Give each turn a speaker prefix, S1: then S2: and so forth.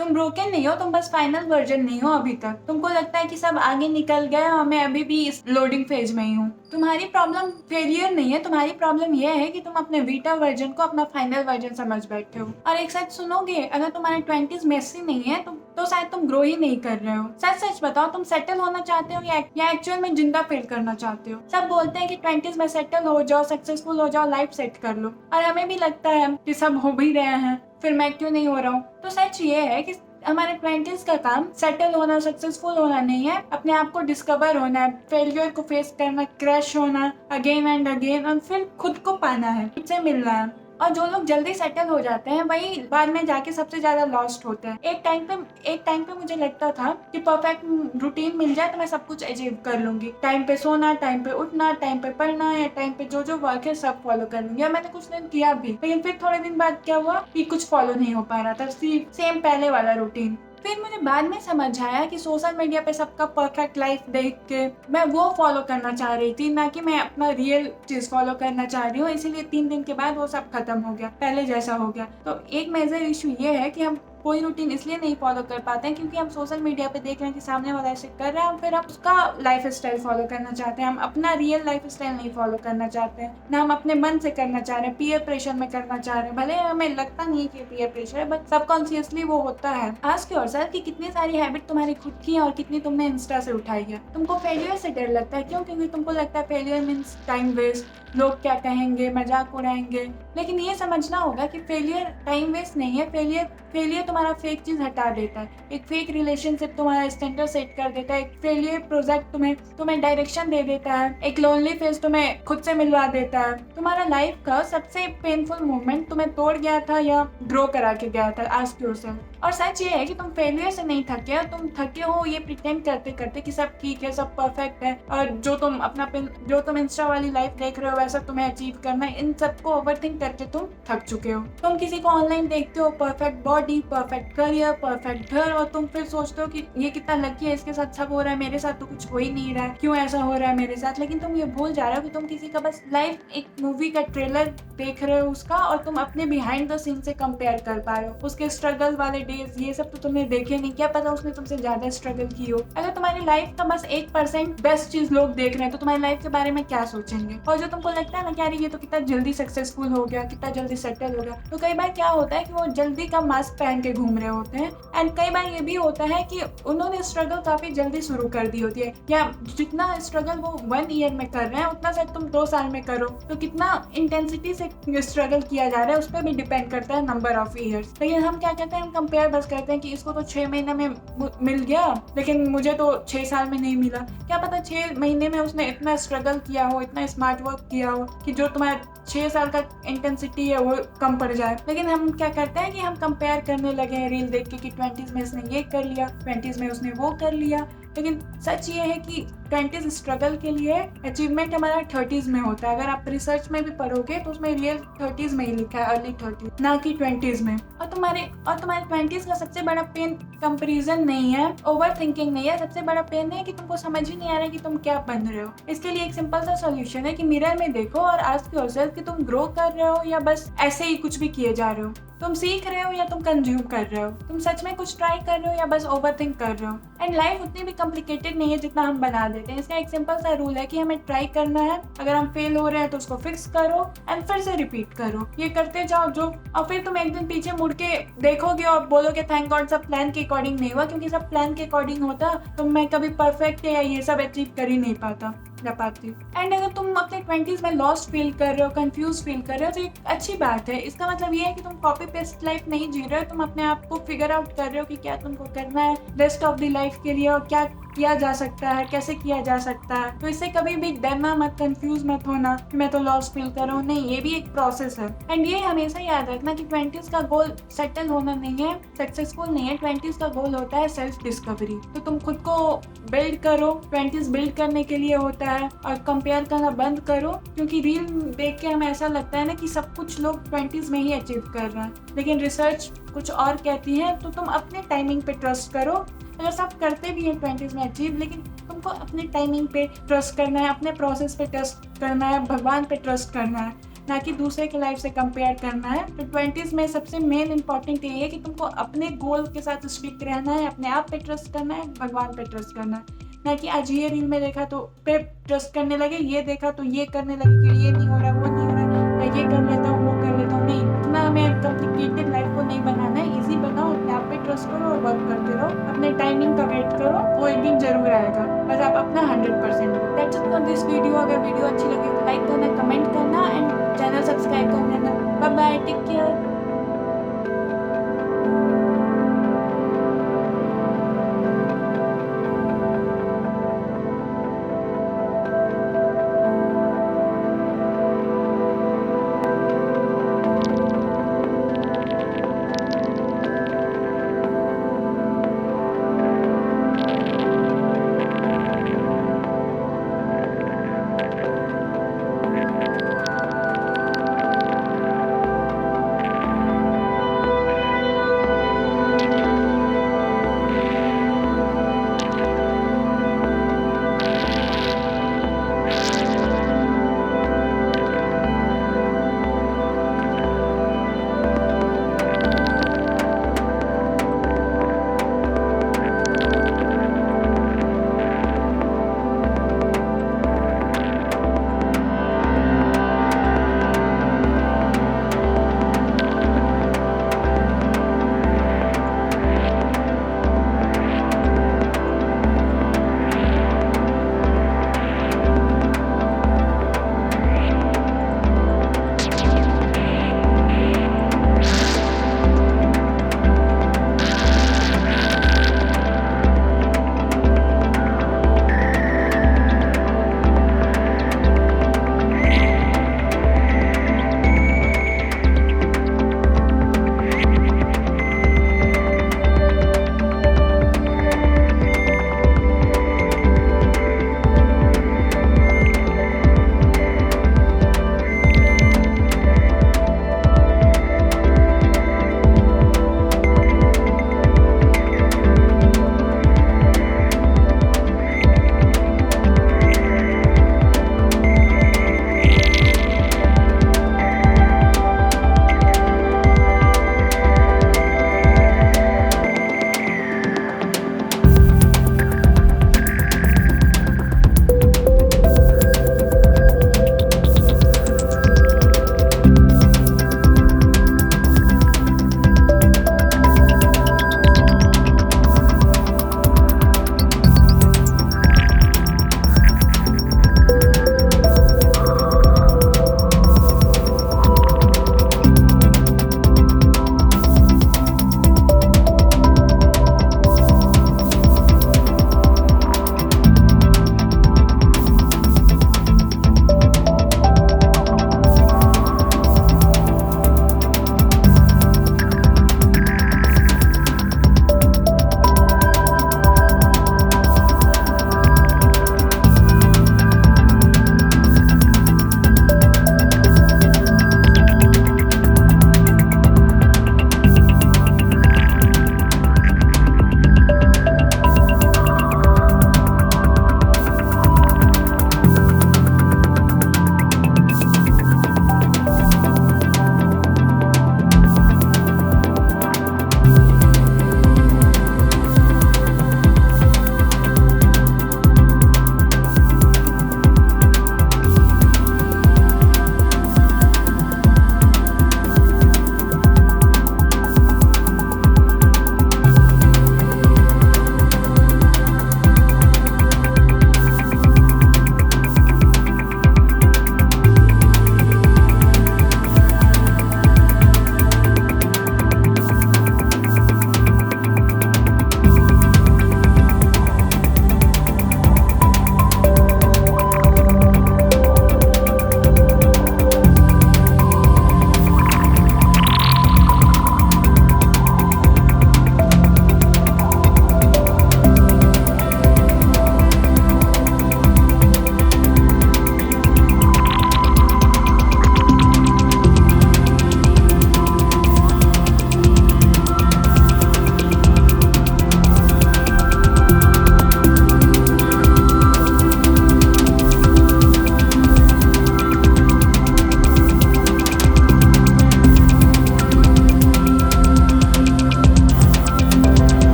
S1: तुम ब्रोकन नहीं हो, तुम बस फाइनल वर्जन नहीं हो अभी तक। तुमको लगता है कि सब आगे निकल गए और मैं अभी भी इस लोडिंग फेज में ही हूँ। तुम्हारी प्रॉब्लम फेलियर नहीं है, तुम्हारी प्रॉब्लम यह है कि तुम अपने बीटा वर्जन को अपना फाइनल वर्जन समझ बैठे हो। और एक सच सुनोगे, अगर तुम्हारे 20s मेसी नहीं है तो शायद तुम ग्रो ही नहीं कर रहे हो। सच सच बताओ, तुम सेटल होना चाहते हो या एक्चुअल में जिंदा फील करना चाहते हो। सब बोलते हैं कि 20s में सेटल हो जाओ, सक्सेसफुल हो जाओ, लाइफ सेट कर लो, और हमें भी लगता है कि सब हो भी रहे हैं, फिर मैं क्यों नहीं हो रहा हूँ। तो सच ये है कि हमारे 20s का काम सेटल होना, सक्सेसफुल होना नहीं है, अपने आप को डिस्कवर होना है, फेलियर को फेस करना, क्रैश होना अगेन एंड अगेन, और फिर खुद को पाना है, खुद से मिलना है। और जो लोग जल्दी सेटल हो जाते हैं वही बाद में जाके सबसे ज्यादा लॉस्ट होते हैं। एक टाइम पे मुझे लगता था कि परफेक्ट रूटीन मिल जाए तो मैं सब कुछ अचीव कर लूंगी। टाइम पे सोना, टाइम पे उठना, टाइम पे पढ़ना, या टाइम पे जो जो वर्क है सब फॉलो कर लूंगी। मैंने कुछ दिन किया भी, लेकिन फिर थोड़े दिन बाद क्या हुआ कि कुछ फॉलो नहीं हो पा रहा था, सेम पहले वाला रूटीन। फिर मुझे बाद में समझ आया कि सोशल मीडिया पे सबका परफेक्ट लाइफ देख के मैं वो फॉलो करना चाह रही थी, ना कि मैं अपना रियल चीज फॉलो करना चाह रही हूँ। इसीलिए 3 दिन के बाद वो सब खत्म हो गया, पहले जैसा हो गया। तो एक मेजर इशू ये है कि हम कोई रूटीन इसलिए नहीं फॉलो कर पाते हैं क्योंकि हम सोशल मीडिया पे देख रहे हैं कि सामने वाला ऐसे कर रहा है, फिर हम उसका लाइफ स्टाइल फॉलो करना चाहते हैं। हम अपना रियल लाइफ स्टाइल नहीं फॉलो करना चाहते हैं, ना हम अपने मन से करना चाह रहे हैं, पीयर प्रेशर में करना चाह रहे हैं। भले हमें लगता नहीं है कि पीयर प्रेशर है, बट सबकॉन्शियसली वो होता है। आस्क योरसेल्फ कि कितनी सारी हैबिट तुम्हारी खुद की है और कितनी तुमने इंस्टा से उठाई है। तुमको फेलियर से डर लगता है, क्यों? क्योंकि तुमको लगता है फेलियर मीन्स टाइम वेस्ट, लोग क्या कहेंगे, मजाक उड़ाएंगे। लेकिन ये समझना होगा कि फेलियर टाइम वेस्ट नहीं है। फेलियर तुम्हारा फेक चीज हटा देता है, एक फेक रिलेशनशिप तुम्हारा स्टैंडर्ड सेट कर देता है, एक फेलियर प्रोजेक्ट तुम्हें डायरेक्शन दे देता है, एक लोनली फेज तुम्हें खुद से मिलवा देता है। तुम्हारा लाइफ का सबसे पेनफुल मोमेंट तुम्हें तोड़ गया था या ग्रो करा के गया था? Ask yourself. और सच ये है कि तुम फेलियर से नहीं थके हो, तुम थके हो ये प्रिटेंड करते करते कि सब ठीक है, सब परफेक्ट है, और जो तुम इंस्टा वाली लाइफ देख रहे हो वैसा तुम्हें अचीव करना है, इन सबको ओवरथिंक करके तुम थक चुके हो। तुम किसी को ऑनलाइन देखते हो, perfect body, perfect career, perfect घर, और तुम फिर सोचते हो कि ये कितना लकी है, इसके साथ सब हो रहा है, मेरे साथ तो कुछ हो ही नहीं रहा है, क्यों ऐसा हो रहा है मेरे साथ। लेकिन तुम ये भूल जा रहे हो कि तुम किसी का बस लाइफ, एक मूवी का ट्रेलर देख रहे हो उसका, और तुम अपने बिहाइंड द सीन से कंपेयर कर पा रहे हो। उसके स्ट्रगल वाले डेज ये सब तो तुमने देखे नहीं, क्या पता उसने तुमसे ज्यादा स्ट्रगल की हो। अगर तुम्हारी लाइफ का बस 1% बेस्ट चीज लोग देख रहे हैं तो तुम्हारी लाइफ के बारे में क्या सोचेंगे? और जो तुमको लगता है ना कि यार ये तो कितना जल्दी सक्सेसफुल हो गया, कितना जल्दी सेटल हो गया, तो कई बार क्या होता है कि वो जल्दी का मास्क पहन के घूम रहे होते हैं। एंड कई बार ये भी होता है कि उन्होंने स्ट्रगल काफी जल्दी शुरू कर दी होती है, या जितना स्ट्रगल वो 1 ईयर में कर रहे हैं उतना शायद तुम 2 साल में करो। तो कितना इंटेंसिटी से स्ट्रगल किया जा रहा है उस पर भी डिपेंड करता है नंबर ऑफ ईयर्स। लेकिन हम क्या कहते हैं, हम कंपेयर बस करते हैं कि इसको तो 6 महीने में मिल गया, लेकिन मुझे तो 6 साल में नहीं मिला। क्या पता 6 महीने में उसने इतना स्ट्रगल किया हो, इतना स्मार्ट वर्क किया हो कि जो तुम्हारा 6 साल का इंटेंसिटी है वो कम पड़ जाए। लेकिन हम क्या करते हैं कि हम कंपेयर करने लगे हैं रील देख के कि 20s में इसने ये कर लिया, 20s में उसने वो कर लिया। लेकिन सच ये है कि 20s स्ट्रगल के लिए, अचीवमेंट हमारा 30s में होता है। अगर आप रिसर्च में भी पढ़ोगे तो उसमें रियल 30s में ही लिखा है, अर्ली 30s, ना कि 20s में। और तुम्हारे 20s का सबसे बड़ा पेन कंपैरिजन नहीं है, ओवर थिंकिंग नहीं है, सबसे बड़ा पेन है कि तुमको समझ ही नहीं आ रहा है कि तुम क्या बन रहे हो। इसके लिए एक सिंपल सा सोल्यूशन है कि मिरर में देखो और आस्क योरसेल्फ कि तुम ग्रो कर रहे हो या बस ऐसे ही कुछ भी किए जा रहे हो। तुम सीख रहे हो या तुम कंज्यूम कर रहे हो? तुम सच में कुछ ट्राई कर रहे हो या बस ओवरथिंक कर रहे हो? एंड लाइफ उतनी भी कॉम्प्लिकेटेड नहीं है जितना हम बना देते हैं। इसका एक सिंपल सा रूल है कि हमें ट्राई करना है, अगर हम फेल हो रहे हैं तो उसको फिक्स करो एंड फिर से रिपीट करो, ये करते जाओ जो, और फिर तुम एक दिन पीछे मुड़ के देखोगे और बोलोगे थैंक गॉड सब प्लान के अकॉर्डिंग नहीं हुआ, क्योंकि सब प्लान के अकॉर्डिंग होता तो मैं कभी परफेक्ट या ये सब अचीव कर ही नहीं पाता। एंड अगर तुम अपने 20s में लॉस्ट फील कर रहे हो, कंफ्यूज फील कर रहे हो, तो एक अच्छी बात है। इसका मतलब ये है कि तुम कॉपी पेस्ट लाइफ नहीं जी रहे हो, तुम अपने आप को फिगर आउट कर रहे हो कि क्या तुमको करना है रेस्ट ऑफ द लाइफ के लिए, और क्या किया जा सकता है, कैसे किया जा सकता है। तो इससे कभी भी डरना मत, कंफ्यूज मत होना कि मैं तो लॉस फील कर रहा हूँ। नहीं, ये भी एक प्रोसेस है। एंड ये हमेशा याद रखना कि 20s का गोल सेटल होना नहीं है, सक्सेसफुल नहीं है। 20s का गोल होता है सेल्फ डिस्कवरी। तो तुम खुद को बिल्ड करो, 20s बिल्ड करने के लिए होता है, और कंपेयर करना बंद करो। क्योंकि रील देख के हमें ऐसा लगता है ना कि सब कुछ लोग 20s में ही अचीव कर रहे हैं, लेकिन रिसर्च कुछ और कहती है। तो तुम अपने टाइमिंग पे ट्रस्ट करो। अगर सब करते भी हैं 20s में अचीव, लेकिन तुमको अपने टाइमिंग पे ट्रस्ट करना है, अपने प्रोसेस पे ट्रस्ट करना है, भगवान पे ट्रस्ट करना है। ना कि दूसरे की लाइफ से कंपेयर करना है। तो 20s में सबसे मेन इंपॉर्टेंट ये है कि तुमको अपने गोल के साथ स्टिक रहना है, अपने आप पे ट्रस्ट करना है, भगवान पे ट्रस्ट करना है। ना कि आज ये रील में देखा तो पे ट्रस्ट करने लगे, ये देखा तो ये करने लगे कि ये नहीं हो रहा, वो नहीं हो रहा, मैं ये कर लेता हूँ, वो कर लेता हूँ। नहीं, इतना हमें कॉम्प्लिकेटेड लाइफ को नहीं बनाना है, ईजी बनाओ, अपने आप पे ट्रस्ट करो और वर्क करते रहो, अपने टाइमिंग का वेट करो, वो एक दिन जरूर आएगा, बस आप अपना 100% दो। That's it for this video. अगर वीडियो अच्छी लगी तो लाइक करना, कमेंट करना एंड चैनल सब्सक्राइब कर लेना। Bye bye, take care.